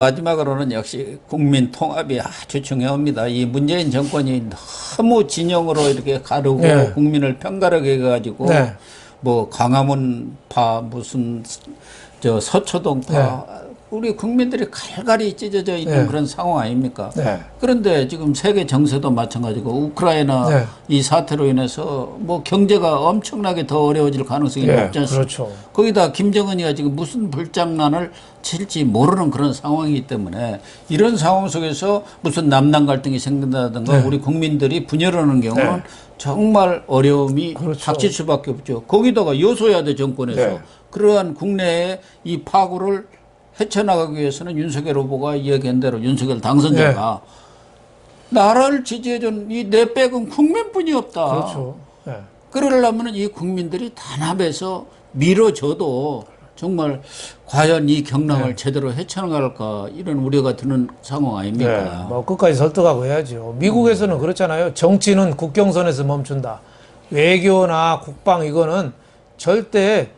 마지막으로는 역시 국민 통합이 아주 중요합니다. 이 문재인 정권이 너무 진영으로 이렇게 가르고 네. 국민을 편가르게 해가지고 네. 뭐 광화문파 무슨 저 서초동파 네. 우리 국민들이 갈갈이 찢어져 있는 네. 그런 상황 아닙니까? 네. 그런데 지금 세계 정세도 마찬가지고 우크라이나 네. 이 사태로 인해서 뭐 경제가 엄청나게 더 어려워질 가능성이 네. 높지 않습니까? 그렇죠. 거기다 김정은이가 지금 무슨 불장난을 칠지 모르는 그런 상황이기 때문에 이런 상황 속에서 무슨 남남 갈등이 생긴다든가 네. 우리 국민들이 분열하는 경우는 네. 정말 어려움이 그렇죠. 닥칠 수밖에 없죠. 거기다가 여소야대 정권에서 네. 그러한 국내의 이 파고를 헤쳐나가기 위해서는 윤석열 후보가 이야기한 대로 윤석열 당선자가 나라를 지지해준 이 내 백은 국민뿐이 없다. 그렇죠. 네. 그러려면 이 국민들이 단합해서 밀어줘도 정말 과연 이 경랑을 제대로 헤쳐나갈까 이런 우려가 드는 상황 아닙니까? 네. 뭐 끝까지 설득하고 해야죠. 미국에서는 그렇잖아요. 정치는 국경선에서 멈춘다. 외교나 국방 이거는 절대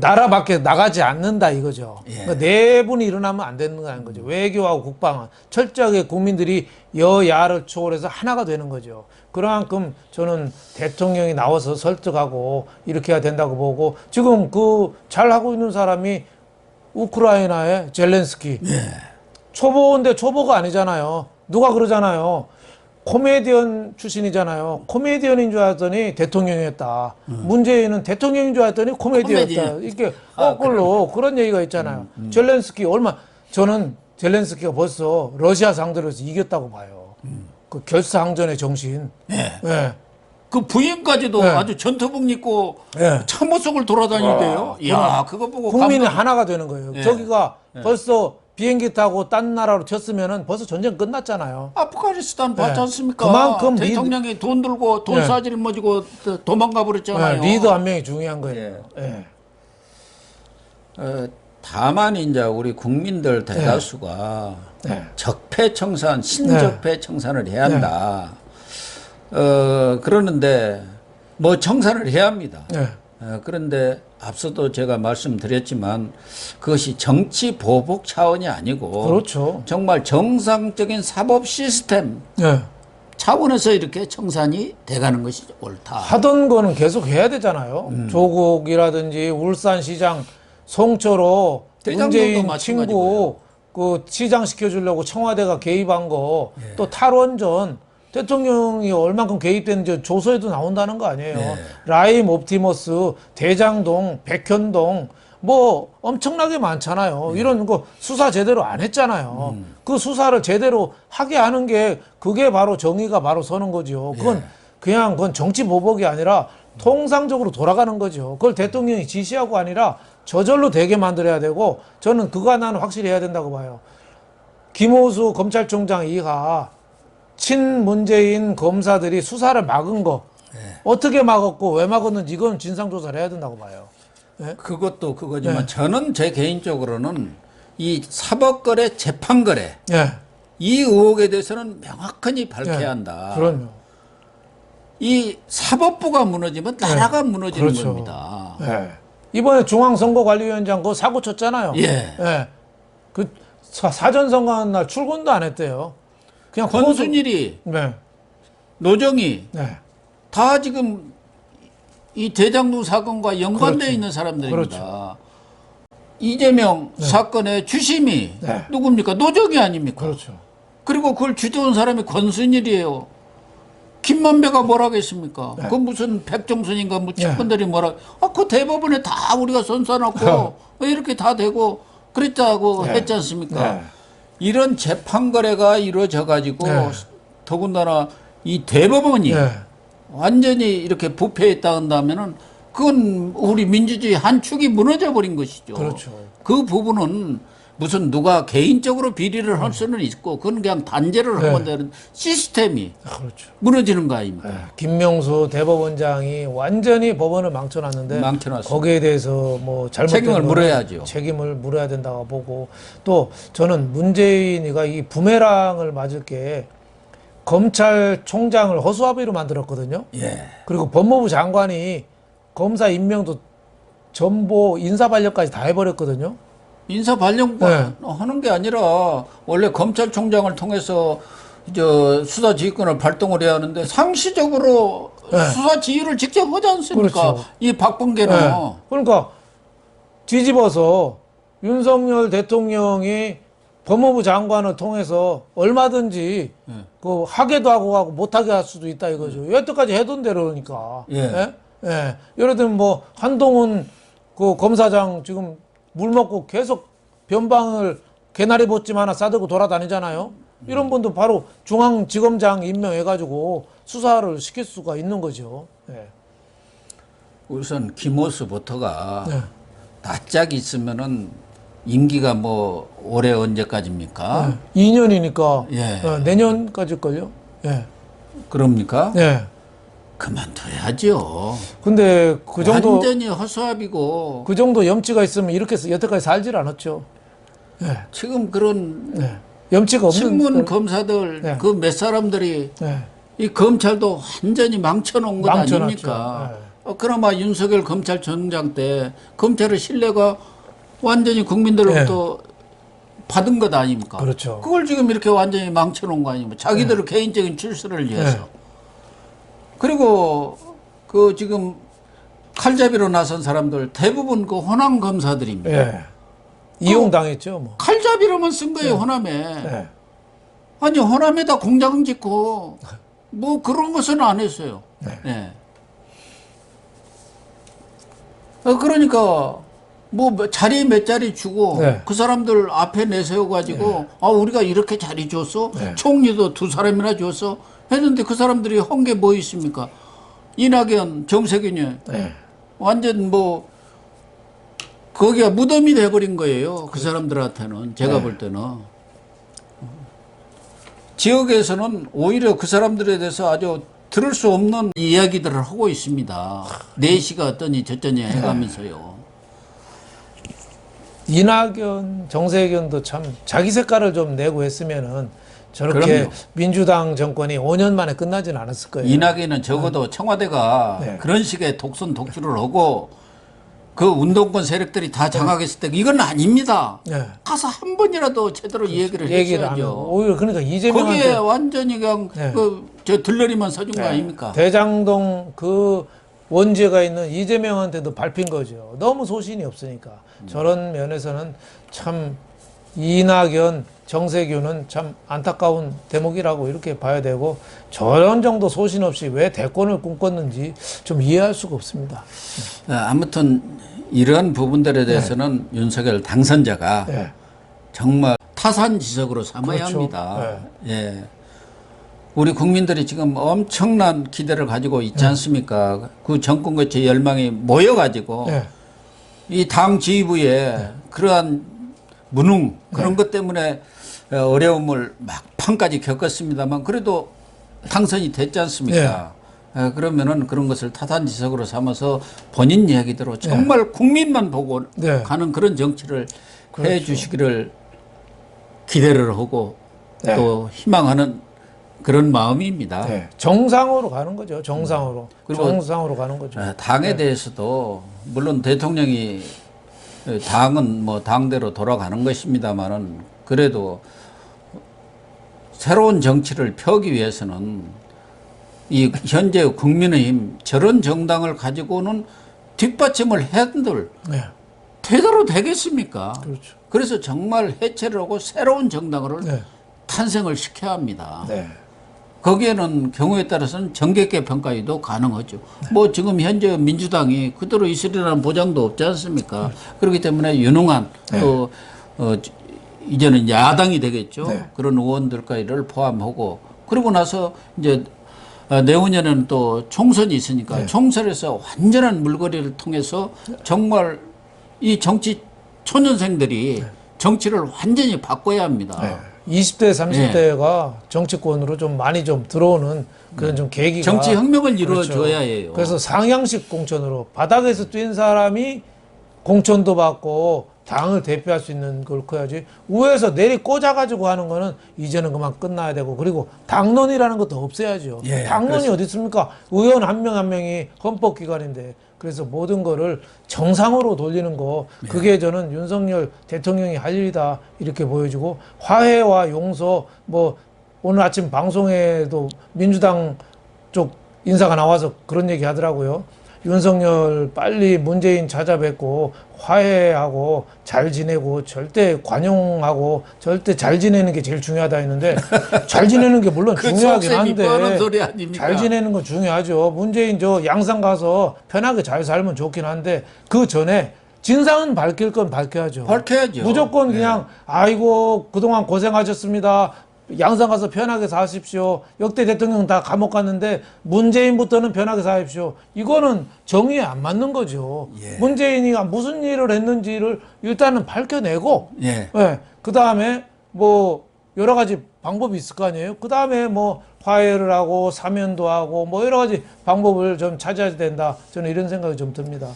나라 밖에 나가지 않는다 이거죠. 예. 그러니까 내분이 일어나면 안 되는 거죠. 외교하고 국방은 철저하게 국민들이 여야를 초월해서 하나가 되는 거죠. 그만큼 저는 대통령이 나와서 설득하고 이렇게 해야 된다고 보고 지금 그 잘하고 있는 사람이 우크라이나의 젤렌스키. 초보인데 초보가 아니잖아요. 누가 그러잖아요. 코미디언 출신이잖아요. 코미디언인 줄 알았더니 대통령이었다. 문재인은 대통령인 줄 알았더니 코미디언이었다. 코미디언. 이렇게 거꾸로 그런 얘기가 있잖아요. 젤렌스키 저는 젤렌스키가 벌써 러시아 상대로 해서 이겼다고 봐요. 그 결사항전의 정신. 네. 네. 그 부인까지도 네. 아주 전투복 입고 네. 참모 속을 돌아다니대요. 이야, 그거 보고 국민이 감동- 하나가 되는 거예요. 네. 저기가 벌써 비행기 타고 딴 나라로 튀었으면은 벌써 전쟁 끝났잖아요. 아프가니스탄 봤지 네. 않습니까? 그만큼 대통령이 돈 들고 돈 네. 싸지를 머지고 도망가 버렸잖아요. 리더 한 명이 중요한 거예요. 네. 다만 이제 우리 국민들 대다수가 네. 적폐청산, 신적폐청산을 해야 한다. 그러는데 뭐 청산을 해야 합니다. 네. 그런데 앞서도 제가 말씀드렸지만 그것이 정치 보복 차원이 아니고 그렇죠. 정말 정상적인 사법 시스템 네. 차원에서 이렇게 청산이 돼가는 것이 옳다. 하던 거는 계속 해야 되잖아요. 조국이라든지 울산시장 송철호 대장동도 문재인 마찬가지고요. 친구 그 시장 시켜주려고 청와대가 개입한 거 또 탈원전 대통령이 얼만큼 개입됐는지 조서에도 나온다는 거 아니에요. 라임 옵티머스, 대장동, 백현동 뭐 엄청나게 많잖아요. 이런 거 수사 제대로 안 했잖아요. 그 수사를 제대로 하게 하는 게 그게 바로 정의가 바로 서는 거죠. 그건 정치 보복이 아니라 통상적으로 돌아가는 거죠. 그걸 대통령이 지시하고 아니라 저절로 되게 만들어야 되고 저는 그거 하나는 확실히 해야 된다고 봐요. 김호수 검찰총장 이하 친문재인 검사들이 수사를 막은 거 어떻게 막았고 왜 막았는지 이건 진상조사를 해야 된다고 봐요. 그것도 그거지만 저는 제 개인적으로는 이 사법거래, 재판거래 예. 이 의혹에 대해서는 명확하게 밝혀야 한다. 그럼요. 이 사법부가 무너지면 나라가 무너지는 그렇죠. 겁니다. 이번에 중앙선거관리위원장 그거 사고 쳤잖아요. 예. 그 사전선거하는 날 출근도 안 했대요. 그냥 권순일이, 네. 노정이 네. 다 지금 이 대장동 사건과 연관되어 그렇죠. 있는 사람들입니다. 그렇죠. 이재명 사건의 주심이 네. 누굽니까? 노정이 아닙니까? 그렇죠. 그리고 그걸 주재원 사람이 권순일이에요. 김만배가 뭐라겠습니까? 그 무슨 백종선인가 뭐 측근들이 뭐라? 그 대법원에 다 우리가 선서놓고 이렇게 다 되고 그랬다고 했지 않습니까? 이런 재판 거래가 이루어져 가지고 더군다나 이 대법원이 완전히 이렇게 부패했다 한다면은 그건 우리 민주주의 한 축이 무너져 버린 것이죠. 그렇죠. 그 부분은 무슨 누가 개인적으로 비리를 할 수는 있고 그건 그냥 단죄를 하면 되는 시스템이 그렇죠. 무너지는 거 아닙니까? 김명수 대법원장이 완전히 법원을 망쳐놨는데 망쳐놨습니다. 거기에 대해서 뭐 잘못된 책임을 거는 물어야죠. 책임을 물어야 된다고 보고 또 저는 문재인이가 이 부메랑을 맞을 게 검찰총장을 허수아비로 만들었거든요. 그리고 법무부 장관이 검사 임명도 전보 인사발령까지 다 해버렸거든요. 인사 발령만 하는 게 아니라 원래 검찰총장을 통해서 수사 지휘권을 발동을 해야 하는데 상시적으로 수사 지휘를 직접 하지 않습니까? 그렇죠. 이 박범계는. 그러니까 뒤집어서 윤석열 대통령이 법무부 장관을 통해서 얼마든지 그 하게도 하고 못하게 할 수도 있다 이거죠. 여태까지 해둔 대로니까. 예를 들면 뭐 한동훈 그 검사장 지금 물 먹고 계속 변방을 개나리 보찜 하나 싸들고 돌아다니잖아요. 이런 분도 바로 중앙지검장 임명해가지고 수사를 시킬 수가 있는 거죠. 우선 김호수부터가 낯짝이 있으면은 임기가 뭐 올해 언제까지입니까? 2년이니까 내년까지일걸요. 그럽니까? 네. 그만둬야죠. 근데 그 정도 완전히 허수아비고 그 정도 염치가 있으면 이렇게 여태까지 살질 않았죠. 지금 그런 염치가 없는 신문 검사들 그 몇 사람들이 이 검찰도 완전히 망쳐놓은 것 망쳐놨죠. 아닙니까? 그나마 윤석열 검찰총장 때 검찰의 신뢰가 완전히 국민들로부터 받은 것 아닙니까? 그렇죠. 그걸 지금 이렇게 완전히 망쳐놓은 거 아닙니까? 자기들의 개인적인 출세를 위해서. 그리고 그 지금 칼잡이로 나선 사람들 대부분 그 호남 검사들입니다. 이용당했죠, 뭐. 칼잡이로만 쓴 거예요, 호남에. 아니, 호남에다 공장 짓고 뭐 그런 것은 안 했어요. 그러니까 뭐 자리 몇 자리 주고 그 사람들 앞에 내세워 가지고 우리가 이렇게 자리 줬어? 총리도 2사람이나 줬어? 했는데 그 사람들이 한 게 뭐 있습니까? 이낙연, 정세균이 완전 뭐 거기가 무덤이 돼버린 거예요. 그 사람들한테는 제가 볼 때는 지역에서는 오히려 그 사람들에 대해서 아주 들을 수 없는 이야기들을 하고 있습니다. 내시가 어떠니 저쩌니 해가면서요. 이낙연, 정세균도 참 자기 색깔을 좀 내고 했으면은 저렇게 그럼요. 민주당 정권이 5년 만에 끝나진 않았을 거예요. 이낙연은 적어도 청와대가 그런 식의 독선 독주를 하고 그 운동권 세력들이 다 장악했을 때 이건 아닙니다. 가서 한 번이라도 제대로 얘기를 얘기를 안 하고 했어야죠. 오히려 그러니까 이재명한테 거기에 완전히 그냥 저 들러리만 서준 거 아닙니까? 대장동 그 원죄가 있는 이재명한테도 밟힌 거죠. 너무 소신이 없으니까. 저런 면에서는 참 이낙연, 정세균은 참 안타까운 대목이라고 이렇게 봐야 되고 저런 정도 소신 없이 왜 대권을 꿈꿨는지 좀 이해할 수가 없습니다. 아무튼 이러한 부분들에 대해서는 윤석열 당선자가 정말 타산지석으로 삼아야 그렇죠. 합니다. 우리 국민들이 지금 엄청난 기대를 가지고 있지 않습니까? 그 정권 교체 열망이 모여가지고 이 당 지휘부에 그러한 무능 그런 것 때문에 어려움을 막판까지 겪었습니다만 그래도 당선이 됐지 않습니까? 그러면은 그런 것을 타산지석으로 삼아서 본인 이야기대로 정말 국민만 보고 가는 그런 정치를 해 주시기를 기대를 하고 또 희망하는 그런 마음입니다. 정상으로 가는 거죠. 정상으로. 그리고 정상으로 가는 거죠. 당에 대해서도 물론 대통령이 당은 뭐 당대로 돌아가는 것입니다만은 그래도 새로운 정치를 펴기 위해서는 이 현재 국민의힘 저런 정당을 가지고는 뒷받침을 해들 되도록 되겠습니까? 그렇죠. 그래서 정말 해체를 하고 새로운 정당을 탄생을 시켜야 합니다. 거기에는 경우에 따라서는 정객계 평가에도 가능하죠. 뭐 지금 현재 민주당이 그대로 있으리라는 보장도 없지 않습니까? 그렇기 때문에 유능한 또 이제는 야당이 되겠죠. 그런 의원들까지를 포함하고 그러고 나서 이제 내후년에는 또 총선이 있으니까 총선에서 완전한 물거리를 통해서 정말 이 정치 초년생들이 정치를 완전히 바꿔야 합니다. 20대, 30대가 정치권으로 좀 많이 좀 들어오는 그런 좀 계기가 정치 혁명을 이루어줘야 해요. 그래서 상향식 공천으로 바닥에서 뛴 사람이 공천도 받고 당을 대표할 수 있는 걸 커야지 위에서 내리 꽂아가지고 하는 거는 이제는 그만 끝나야 되고 그리고 당론이라는 것도 없애야죠. 예, 당론이 어디 있습니까? 의원 한 명 한 명이 헌법기관인데 그래서 모든 거를 정상으로 돌리는 거 그게 저는 윤석열 대통령이 할 일이다 이렇게 보여지고 화해와 용서 뭐 오늘 아침 방송에도 민주당 쪽 인사가 나와서 그런 얘기 하더라고요. 윤석열 빨리 문재인 찾아뵙고 화해하고 잘 지내고 절대 관용하고 절대 잘 지내는 게 제일 중요하다 했는데 잘 지내는 게 물론 중요하긴 한데 소리 아닙니까? 잘 지내는 건 중요하죠. 문재인 저 양산 가서 편하게 잘 살면 좋긴 한데 그 전에 진상은 밝힐 건 밝혀야죠. 밝혀야죠. 무조건 그냥 아이고 그동안 고생하셨습니다. 양산 가서 편하게 사십시오. 역대 대통령 다 감옥 갔는데 문재인부터는 편하게 사십시오. 이거는 정의에 안 맞는 거죠. 예. 문재인이 무슨 일을 했는지를 일단은 밝혀내고 예. 그 다음에 뭐 여러 가지 방법이 있을 거 아니에요. 그 다음에 뭐 화해를 하고 사면도 하고 뭐 여러 가지 방법을 좀 찾아야 된다. 저는 이런 생각이 좀 듭니다.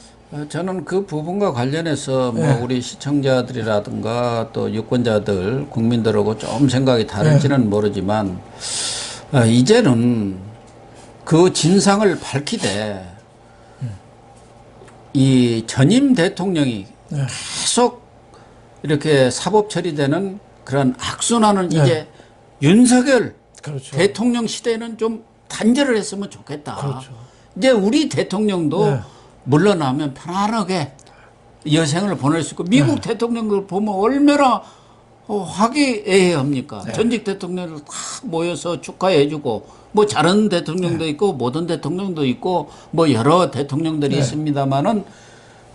저는 그 부분과 관련해서 뭐 우리 시청자들이라든가 또 유권자들, 국민들하고 좀 생각이 다를지는 모르지만 이제는 그 진상을 밝히되 이 전임 대통령이 계속 이렇게 사법 처리되는 그런 악순환은 이제 윤석열 그렇죠. 대통령 시대에는 좀 단절을 했으면 좋겠다. 그렇죠. 이제 우리 대통령도 물러나면 편안하게 여생을 보낼 수 있고 미국 대통령들 보면 얼마나 화기애애합니까? 전직 대통령들 다 모여서 축하해주고 뭐 잘하는 대통령도 있고 못한 대통령도 있고 뭐 여러 대통령들이 있습니다만은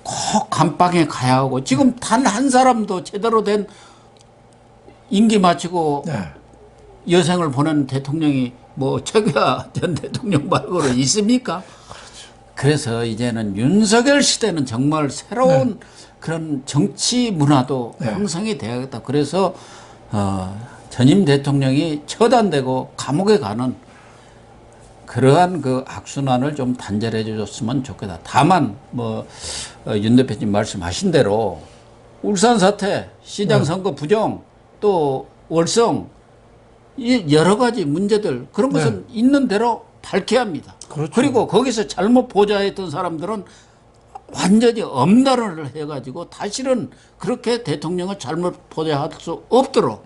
꼭 감방에 가야 하고 지금 단 한 사람도 제대로 된 임기 마치고 여생을 보낸 대통령이 뭐 최규하 전 대통령 말고는 있습니까? 그래서 이제는 윤석열 시대는 정말 새로운 그런 정치 문화도 형성이 되어야겠다. 그래서 전임 대통령이 처단되고 감옥에 가는 그러한 그 악순환을 좀 단절해 줬으면 좋겠다. 다만 뭐 윤 대표님 말씀하신 대로 울산 사태, 시장 선거 부정, 또 월성 이 여러 가지 문제들 그런 것은 있는 대로 밝혀야 합니다. 그렇죠. 그리고 거기서 잘못 보좌했던 사람들은 완전히 엄단을 해가지고 다시는 그렇게 대통령을 잘못 보좌할 수 없도록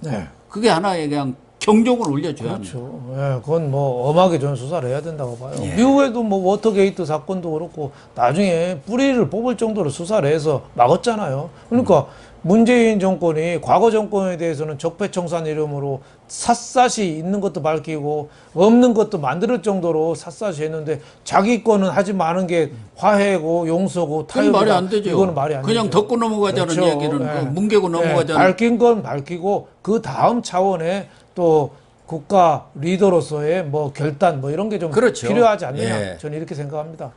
그게 하나의 그냥 경종을 울려줘야 합니다. 그렇죠. 그건 뭐 엄하게 전 수사를 해야 된다고 봐요. 미국에도 뭐 워터게이트 사건도 그렇고 나중에 뿌리를 뽑을 정도로 수사를 해서 막았잖아요. 그러니까 문재인 정권이 과거 정권에 대해서는 적폐청산 이름으로 샅샅이 있는 것도 밝히고 없는 것도 만들 정도로 샅샅이 했는데 자기 거는 하지 마는 게 화해고 용서고 그건 타협이다. 말이 안 되죠. 이거는 말이 안 그냥 되죠. 덮고 넘어가자는 그렇죠. 얘기는 그 뭉개고 넘어가자는. 밝힌 건 밝히고 그 다음 차원에 또 국가 리더로서의 뭐 결단 뭐 이런 게 좀 그렇죠. 필요하지 않느냐 예. 저는 이렇게 생각합니다.